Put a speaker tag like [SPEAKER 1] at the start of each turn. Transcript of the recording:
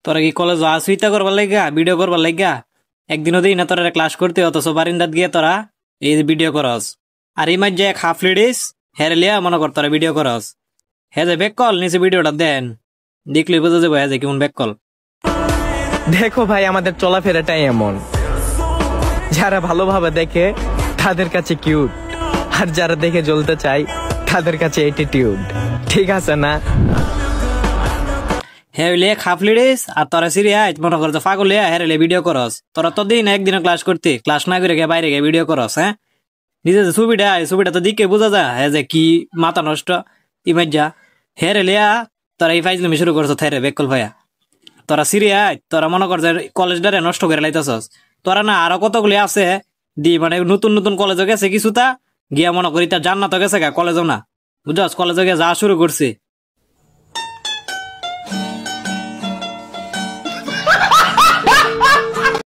[SPEAKER 1] তোরা কি কলেজ আসুইতা করবার লাগা ভিডিও করবার লাগা একদিনও দিই না তোরা ক্লাস করতে অথচ বারিন্দাত গিয়ে তোরা এই ভিডিও করস আর এই মাঝে এক হাফ লেডিস হেরলিয়া মনে কর তোরা ভিডিও করস হে যে ব্যাক কল নিচে ভিডিওটা দেন দেখলে বোঝা যাবে হে যে কেমন ব্যাক কল।
[SPEAKER 2] দেখো ভাই আমাদের চলাফেরাটাই এমন, যারা ভালোভাবে দেখে তাদের কাছে কিউট, আর যারা দেখে জ্বলতে চায় তাদের কাছে অ্যাটিটিউড। ঠিক আছে না?
[SPEAKER 1] হ্যাঁ হাফ লেডিস আর তোরা সিরিয়াস মনে কর যে পাগল হেরেলে ভিডিও করস। তোরা তো দিন একদিনও ক্লাস করতে ক্লাস না করে বাইরে গিয়ে ভিডিও করস। হ্যাঁ নিজে যে ছবিটা তো দিকে বোঝা যায় হ্যাঁ যে কি মাথা নষ্ট ইমাজ যা হেরেলিয়া তোরা এই ফাইজলামি শুরু করছো থেরে বেকল ভাইয়া। তোরা সিরিয়াস তোরা মনে কর যে কলেজটারে নষ্ট করে লাইতেছস। তোরা না আরো কতগুলি আছে দি মানে নতুন নতুন কলেজও গেছে কিছুটা গিয়া মনে করি তার জান্নাত গেছে গা কলেজও না বুঝছস, কলেজে গিয়ে যা শুরু করছে